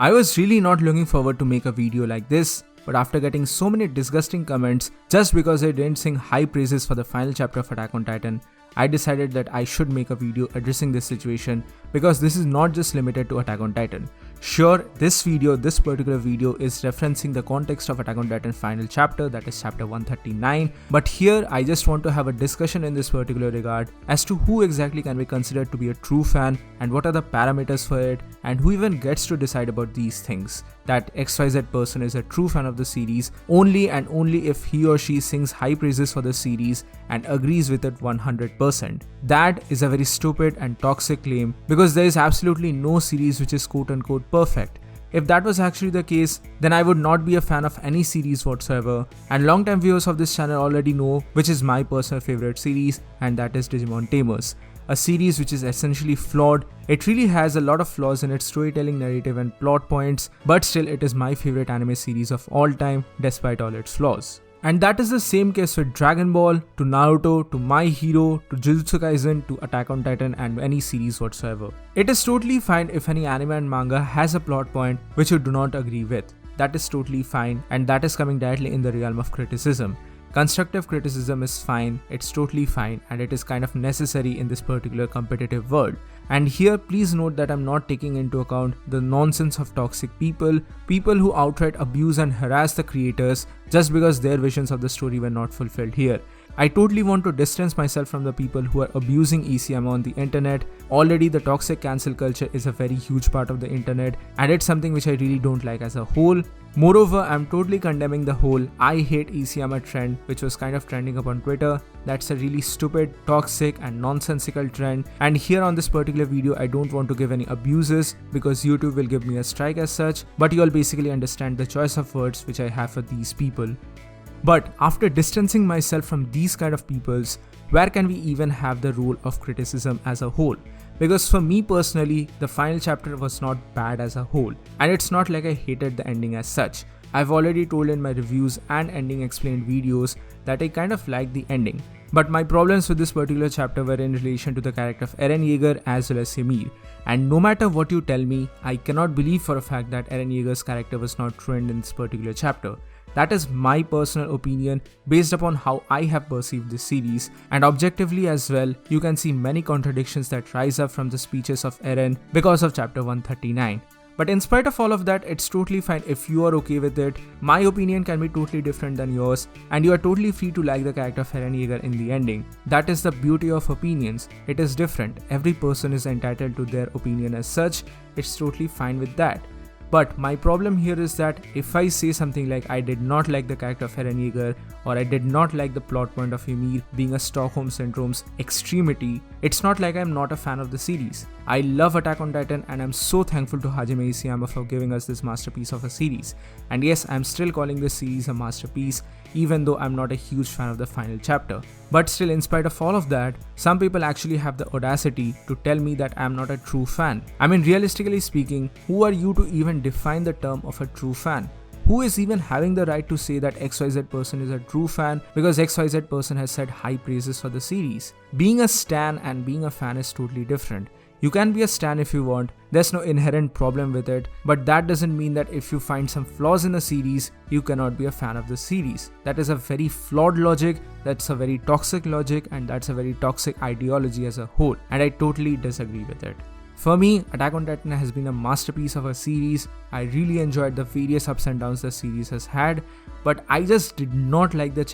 I was really not looking forward to make a video like this, but after getting so many disgusting comments just because I didn't sing high praises for the final chapter of Attack on Titan, I decided that I should make a video addressing this situation because this is not just limited to Attack on Titan. Sure, this particular video is referencing the context of Attack on Titan final chapter, that is chapter 139, but here I just want to have a discussion in this particular regard as to who exactly can be considered to be a true fan and what are the parameters for it and who even gets to decide about these things. That XYZ person is a true fan of the series only and only if he or she sings high praises for the series and agrees with it 100%. That is a very stupid and toxic claim because there is absolutely no series which is quote unquote perfect. If that was actually the case, then I would not be a fan of any series whatsoever, and long-time viewers of this channel already know which is my personal favorite series, and that is Digimon Tamers. A series which is essentially flawed. It really has a lot of flaws in its storytelling, narrative and plot points, but still it is my favorite anime series of all time despite all its flaws. And that is the same case with Dragon Ball, to Naruto, to My Hero, to Jujutsu Kaisen, to Attack on Titan and any series whatsoever. It is totally fine if any anime and manga has a plot point which you do not agree with. That is totally fine, and that is coming directly in the realm of criticism. Constructive criticism is fine, it's totally fine, and it is kind of necessary in this particular competitive world. And here please note that I'm not taking into account the nonsense of toxic people who outright abuse and harass the creators just because their visions of the story were not fulfilled here. I totally want to distance myself from the people who are abusing ECM on the internet. Already the toxic cancel culture is a very huge part of the internet and it's something which I really don't like as a whole. Moreover, I'm totally condemning the whole I hate ECM trend which was kind of trending up on Twitter. That's a really stupid, toxic and nonsensical trend, and here on this particular video I don't want to give any abuses because YouTube will give me a strike as such, but you'll basically understand the choice of words which I have for these people. But after distancing myself from these kind of peoples, where can we even have the role of criticism as a whole? Because for me personally, the final chapter was not bad as a whole, and it's not like I hated the ending as such. I've already told in my reviews and ending explained videos that I kind of liked the ending. But my problems with this particular chapter were in relation to the character of Eren Yeager as well as Ymir. And no matter what you tell me, I cannot believe for a fact that Eren Yeager's character was not ruined in this particular chapter. That is my personal opinion based upon how I have perceived this series, and objectively as well, you can see many contradictions that rise up from the speeches of Eren because of chapter 139. But in spite of all of that, it's totally fine if you are okay with it. My opinion can be totally different than yours, and you are totally free to like the character of Eren Yeager in the ending. That is the beauty of opinions. It is different. Every person is entitled to their opinion as such. It's totally fine with that. But my problem here is that if I say something like I did not like the character of Eren Yeager or I did not like the plot point of Ymir being a Stockholm Syndrome's extremity, it's not like I'm not a fan of the series. I love Attack on Titan and I'm so thankful to Hajime Isayama for giving us this masterpiece of a series. And yes, I'm still calling this series a masterpiece even though I'm not a huge fan of the final chapter. But still, in spite of all of that, some people actually have the audacity to tell me that I'm not a true fan. I mean, realistically speaking, who are you to even define the term of a true fan? Who is even having the right to say that XYZ person is a true fan because XYZ person has said high praises for the series? Being a stan and being a fan is totally different. You can be a stan if you want, there's no inherent problem with it, but that doesn't mean that if you find some flaws in a series, you cannot be a fan of the series. That is a very flawed logic, that's a very toxic logic, and that's a very toxic ideology as a whole, and I totally disagree with it. For me, Attack on Titan has been a masterpiece of a series. I really enjoyed the various ups and downs the series has had, but I just did not like the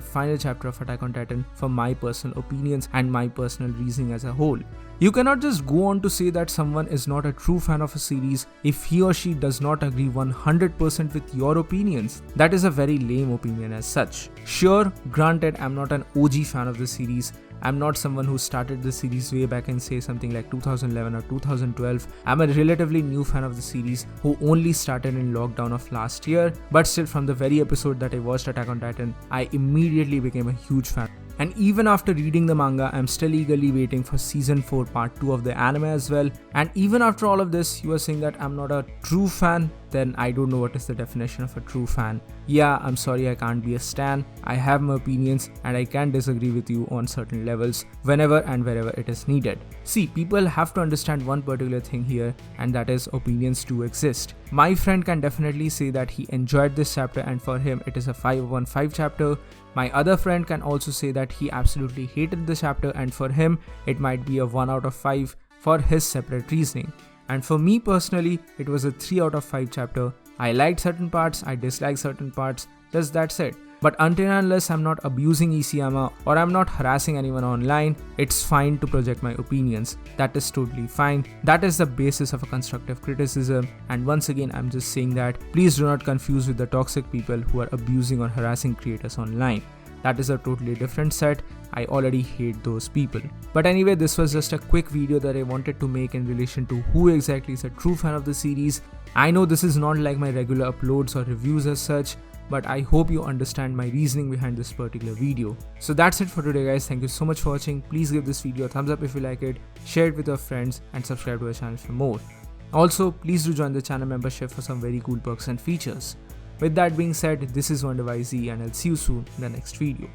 final chapter of Attack on Titan for my personal opinions and my personal reasoning as a whole. You cannot just go on to say that someone is not a true fan of a series if he or she does not agree 100% with your opinions. That is a very lame opinion as such. Sure, granted, I'm not an OG fan of the series. I'm not someone who started the series way back in say something like 2011 or 2012. I'm a relatively new fan of the series who only started in lockdown of last year, but still from the very episode that I watched Attack on Titan, I immediately became a huge fan. And even after reading the manga, I'm still eagerly waiting for season 4 part 2 of the anime as well. And even after all of this, you are saying that I'm not a true fan. then I don't know what is the definition of a true fan. Yeah, I'm sorry I can't be a stan. I have my opinions and I can disagree with you on certain levels whenever and wherever it is needed. See, people have to understand one particular thing here, and that is opinions do exist. My friend can definitely say that he enjoyed this chapter and for him it is a 5/5 chapter. My other friend can also say that he absolutely hated the chapter and for him it might be a 1/5 for his separate reasoning. And for me personally, it was a 3/5 chapter. I liked certain parts, I disliked certain parts, just that's it. But until and unless I'm not abusing Isayama or I'm not harassing anyone online, it's fine to project my opinions. That is totally fine. That is the basis of a constructive criticism. And once again, I'm just saying that please do not confuse with the toxic people who are abusing or harassing creators online. That is a totally different set. I already hate those people. But anyway, this was just a quick video that I wanted to make in relation to who exactly is a true fan of the series. I know this is not like my regular uploads or reviews as such, but I hope you understand my reasoning behind this particular video. So that's it for today guys, thank you so much for watching. Please give this video a thumbs up if you like it, share it with your friends and subscribe to our channel for more. Also, please do join the channel membership for some very cool perks and features. With that being said, this is WonderYZ and I'll see you soon in the next video.